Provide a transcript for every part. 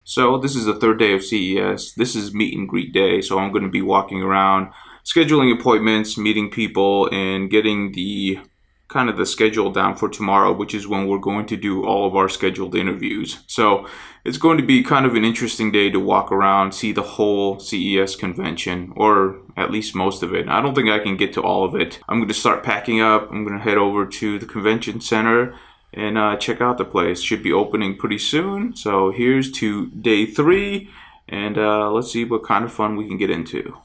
So this is the third day of CES. This is meet and greet day, so I'm going to be walking around, scheduling appointments, meeting people, and getting the kind of the schedule down for tomorrow, which is when we're going to do all of our scheduled interviews. So it's going to be kind of an interesting day to walk around, see the whole CES convention, or at least most of it. I don't think I can get to all of it. I'm going to start packing up. I'm going to head over to the convention center and check out the place. Should be opening pretty soon. So here's to day 3, and let's see what kind of fun we can get into.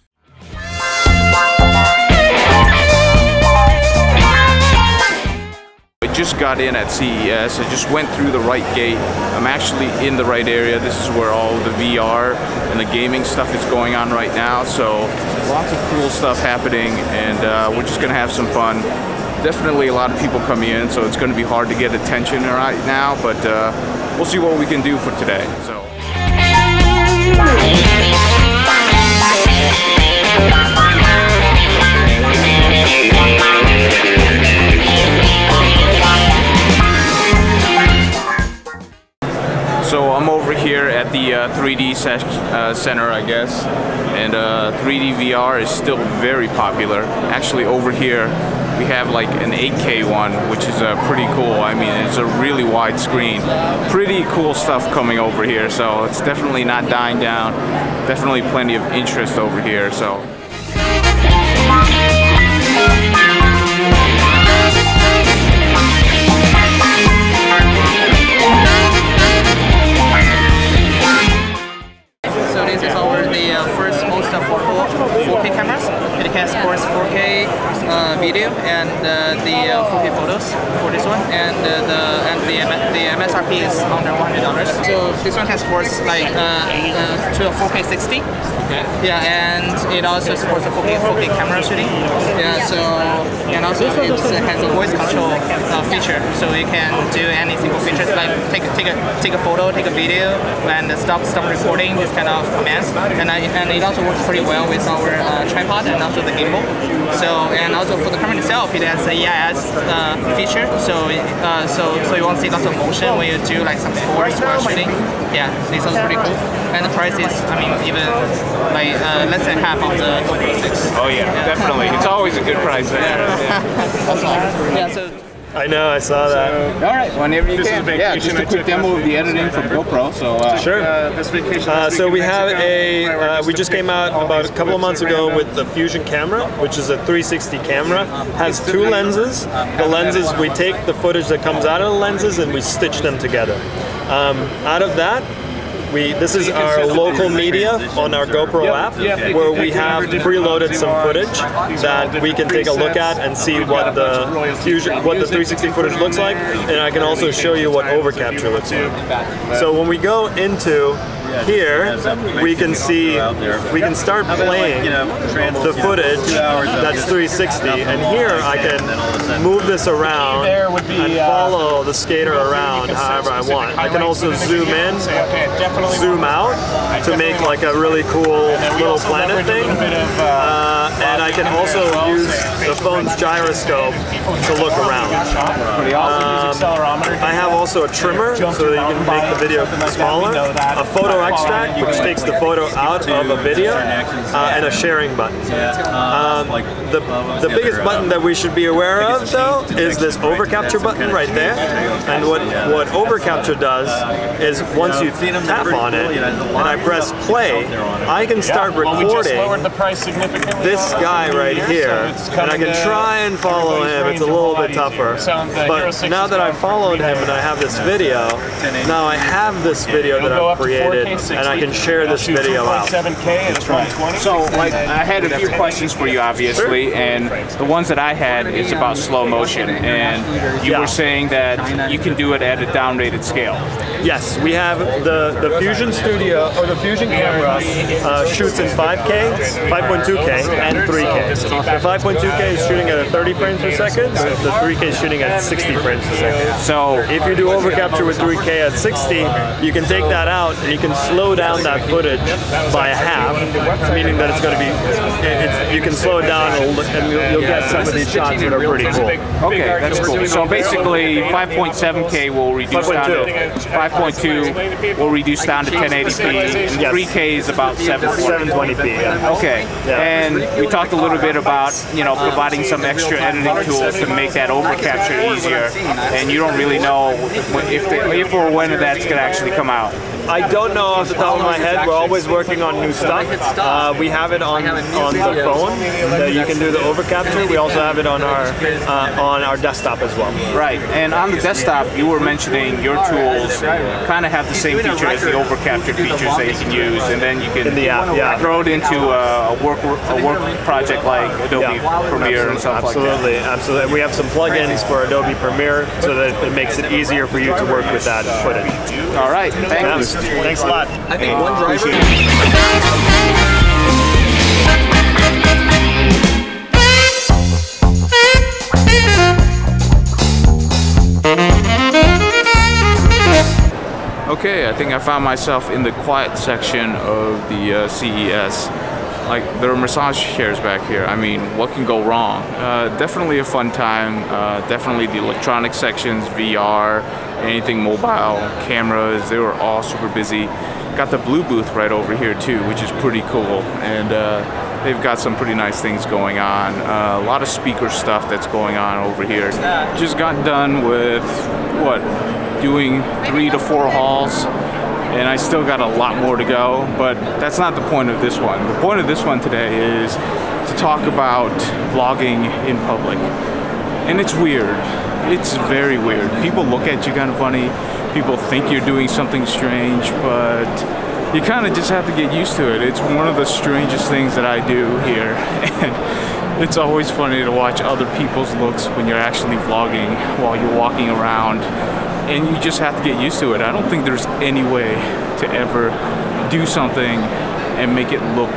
I just got in at CES. I just went through the right gate. I'm actually in the right area. This is where all the VR and the gaming stuff is going on right now. So lots of cool stuff happening, and we're just gonna have some fun. Definitely a lot of people coming in, so it's going to be hard to get attention right now, but we'll see what we can do for today. So I'm over here at the 3D center, I guess, and 3D VR is still very popular. Actually, over here we have like an 8K one, which is pretty cool. I mean, it's a really wide screen. Pretty cool stuff coming over here, so it's definitely not dying down. Definitely plenty of interest over here. So. First most affordable 4K cameras. It can support 4K video and the 4K photos for this one, and the MSRP is under $100. So this one can support like to a 4K 60. Okay. Yeah, and it also supports a 4K camera shooting. Yeah, so and also it has a voice control feature, so it can do any simple features like take a photo, take a video, and stop recording, this kind of commands. And it also works pretty well with our tripod and also the gimbal. So and also for the camera itself, it has a EIS feature. So you won't see lots of motion when you do like some sports while shooting. Yeah, so it's also pretty cool. And the price is, I mean, even like less than half of the GoPro 6. Oh yeah, definitely. It's always a good price there. Yeah. So. I know, I saw that. So, all right, whenever you can. Yeah, just a quick demo of the editing from GoPro. So sure. So we have a. We just came out about a couple of months ago with the Fusion camera, which is a 360 camera. Has 2 lenses. The lenses, we take the footage that comes out of the lenses and we stitch them together. Out of that, this is our local media on our GoPro app, where we have preloaded some footage that we can take a look at and see what the 360 footage looks like, and I can also show you what overcapture looks like. So when we go into here, we can start playing the footage that's 360, and here I can move this around and follow the skater around however I want. I can also zoom in, zoom out to make like a really cool little planet thing, and I can also use the phone's gyroscope to look around. I have also a trimmer so that you can make the video smaller, a photo extract which takes the photo out of a video, and a sharing button. The biggest button that we should be aware of though is this overcapture button right there, and what overcapture does is once you tap on it and I press play, I can start recording this guy right here, and I can try and follow him. It's a little bit tougher, but now that I've followed him and I have have this video. Now I have this video that I've created, and I can share this video out. So, like, I had a few questions for you, obviously, and the ones that I had is about slow motion, and you were saying that you can do it at a down-rated scale. Yes, we have the Fusion Studio, or the Fusion camera shoots in 5K, 5.2K, and 3K. The 5.2K is shooting at 30 frames per second, the 3K is shooting at 60 frames per second. So if you do overcapture with 3K at 60, you can take that out and you can slow down that footage by a half, meaning that it's going to be, you can slow it down and you'll get some of these shots that are pretty cool. Okay, that's cool. So basically 5.7K will reduce down to 5.2 will reduce down to 1080p, and 3K is about 720p. Yeah. Okay, and we talked a little bit about, you know, providing some extra editing tools to make that overcapture easier, and you don't really know if or when that's going to actually come out. I don't know off the top of my head. We're always working on new stuff. We have it on the phone that you can do the overcapture. We also have it on our desktop as well. Right, and on the desktop, you were mentioning your tools kind of have the same feature as the overcapture features that you can use, and then you can in the app, throw it into a work project like Adobe Premiere and stuff like that. Absolutely. We have some plugins for Adobe Premiere so that it makes it easier for you to work with that footage. All right, thanks. Thanks a lot. I think one driver. Okay, I think I found myself in the quiet section of the CES. Like, there are massage chairs back here. I mean, what can go wrong? Definitely a fun time. Definitely the electronic sections, VR, anything mobile, cameras, they were all super busy. Got the blue booth right over here too, which is pretty cool. And they've got some pretty nice things going on. A lot of speaker stuff that's going on over here. Just got done with, doing 3 to 4 hauls. And I still got a lot more to go, but that's not the point of this one. The point of this one today is to talk about vlogging in public. And it's weird. It's very weird. People look at you kind of funny. People think you're doing something strange, but you kind of just have to get used to it. It's one of the strangest things that I do here. And it's always funny to watch other people's looks when you're actually vlogging while you're walking around. And you just have to get used to it. I don't think there's any way to ever do something and make it look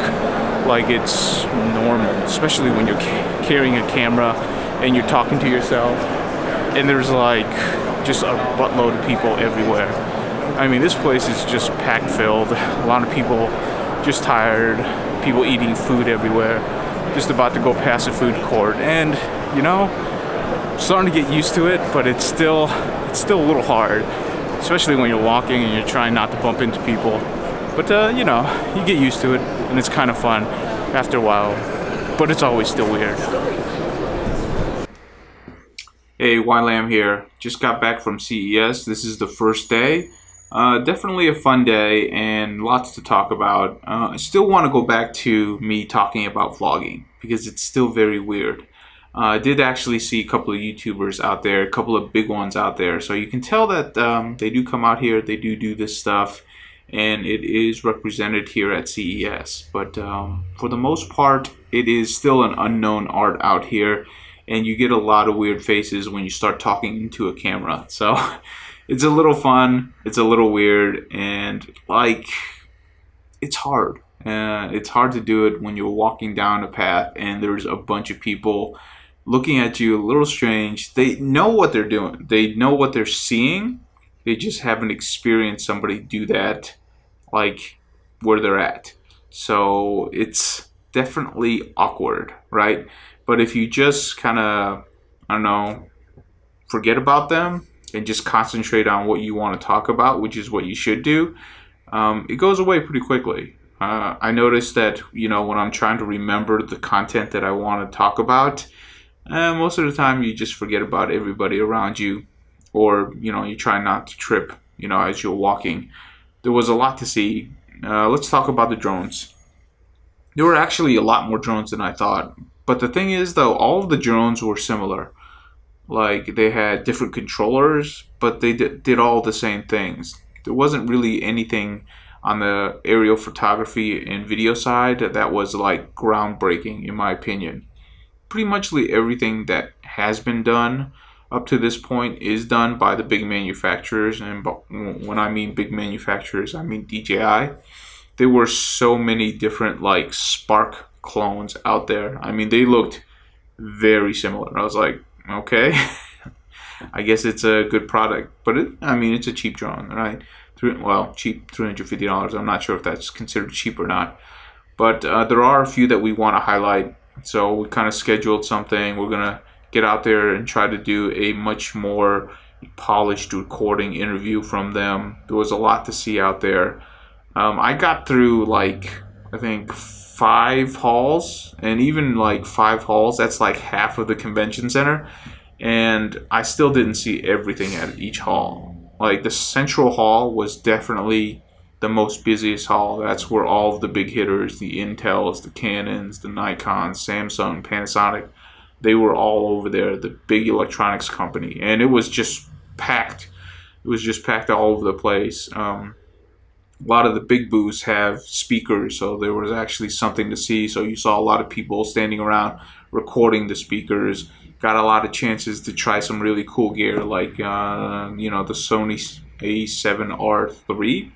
like it's normal, especially when you're carrying a camera and you're talking to yourself and there's like just a buttload of people everywhere. I mean, this place is just packed filled. A lot of people just tired, people eating food everywhere, just about to go past a food court. And, you know, starting to get used to it, but it's still a little hard, especially when you're walking and you're trying not to bump into people. But you know, you get used to it and it's kind of fun after a while, but it's always still weird. Hey, YLAM here. Just got back from CES. This is the first day. Definitely a fun day and lots to talk about. I still want to go back to me talking about vlogging because it's still very weird. I did actually see a couple of YouTubers out there, a couple of big ones out there. So you can tell that they do come out here, they do this stuff, and it is represented here at CES. But for the most part, it is still an unknown art out here, and you get a lot of weird faces when you start talking into a camera. So it's a little fun, it's a little weird, and like, it's hard. It's hard to do it when you're walking down a path and there's a bunch of people looking at you a little strange. They know what they're doing. They know what they're seeing. They just haven't experienced somebody do that like where they're at. So it's definitely awkward, right? But if you just kind of, I don't know, forget about them and just concentrate on what you want to talk about, which is what you should do, it goes away pretty quickly. I noticed that, you know, when I'm trying to remember the content that I want to talk about, most of the time you just forget about everybody around you, or, you know, you try not to trip, you know, as you're walking. There was a lot to see. Let's talk about the drones. There were actually a lot more drones than I thought. But the thing is, though, all of the drones were similar. Like they had different controllers, but they did all the same things. There wasn't really anything on the aerial photography and video side that was like groundbreaking, in my opinion. Pretty much everything that has been done up to this point is done by the big manufacturers, and when I mean big manufacturers, I mean DJI. There were so many different like Spark clones out there. I mean, they looked very similar. I was like, okay, I guess it's a good product, but I mean, it's a cheap drone, right? Well, cheap, $350. I'm not sure if that's considered cheap or not, but there are a few that we want to highlight. So we kind of scheduled something. We're gonna get out there and try to do a much more polished recording interview from them. There was a lot to see out there. I got through like, I think 5 halls, and even like 5 halls, that's like half of the convention center, and I still didn't see everything at each hall. Like the central hall was definitely the most busiest hall. That's where all of the big hitters, the Intels, the Canons, the Nikons, Samsung, Panasonic, they were all over there, the big electronics company, and it was just packed. It was just packed all over the place. A lot of the big booths have speakers, so there was actually something to see. So you saw a lot of people standing around recording the speakers. Got a lot of chances to try some really cool gear, like you know, the Sony A7R III.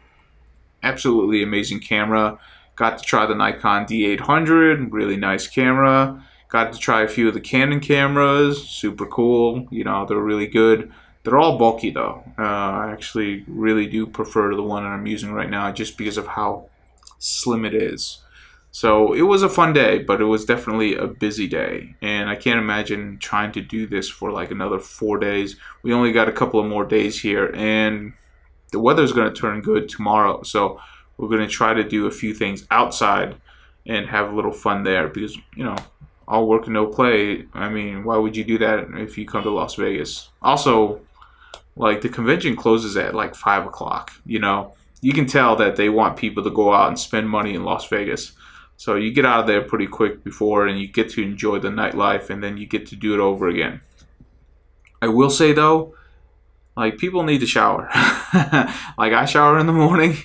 Absolutely amazing camera. Got to try the Nikon D800, really nice camera. Got to try a few of the Canon cameras, super cool. You know, they're really good. They're all bulky though. I actually really do prefer the one that I'm using right now just because of how slim it is. So it was a fun day, but it was definitely a busy day. And I can't imagine trying to do this for like another 4 days. We only got a couple of more days here, and the weather's going to turn good tomorrow. So we're going to try to do a few things outside and have a little fun there because, you know, all work and no play. I mean, why would you do that if you come to Las Vegas? Also, like the convention closes at like 5 o'clock, you know. You can tell that they want people to go out and spend money in Las Vegas. So you get out of there pretty quick before, and you get to enjoy the nightlife, and then you get to do it over again. I will say though, like people need to shower. Like I shower in the morning,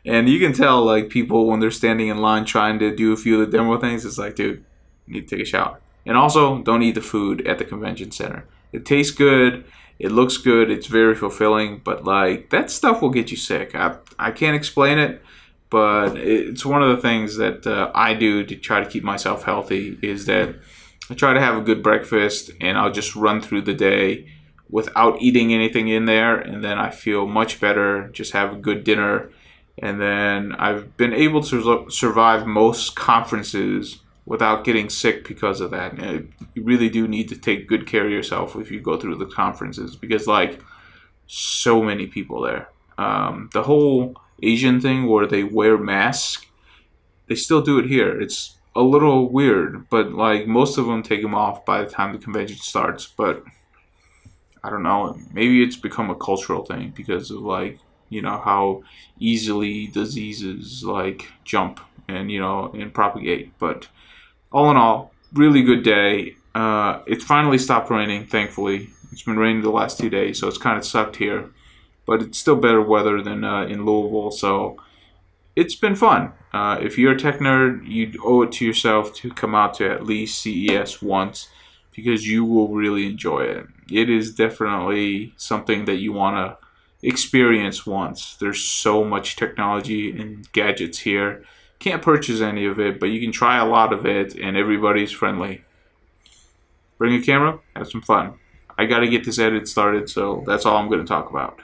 and you can tell like people when they're standing in line trying to do a few of the demo things, it's like, dude, you need to take a shower. And also, don't eat the food at the convention center. It tastes good. It looks good. It's very fulfilling, but like that stuff will get you sick. I can't explain it, but it's one of the things that I do to try to keep myself healthy is that I try to have a good breakfast, and I'll just run through the day without eating anything in there, and then I feel much better. Just have a good dinner, and then I've been able to survive most conferences without getting sick because of that. And you really do need to take good care of yourself if you go through the conferences, because like so many people there. The whole Asian thing where they wear masks, they still do it here. It's a little weird, but like most of them take them off by the time the convention starts. But I don't know, maybe it's become a cultural thing because of like, you know, how easily diseases like jump and, you know, and propagate. But all in all, really good day. It finally stopped raining, thankfully. It's been raining the last 2 days, so it's kind of sucked here. But it's still better weather than in Louisville, so it's been fun. If you're a tech nerd, you owe it to yourself to come out to at least CES once, because you will really enjoy it. It is definitely something that you want to experience once. There's so much technology and gadgets here. Can't purchase any of it, but you can try a lot of it, and everybody's friendly. Bring a camera, have some fun. I got to get this edit started, so that's all I'm going to talk about.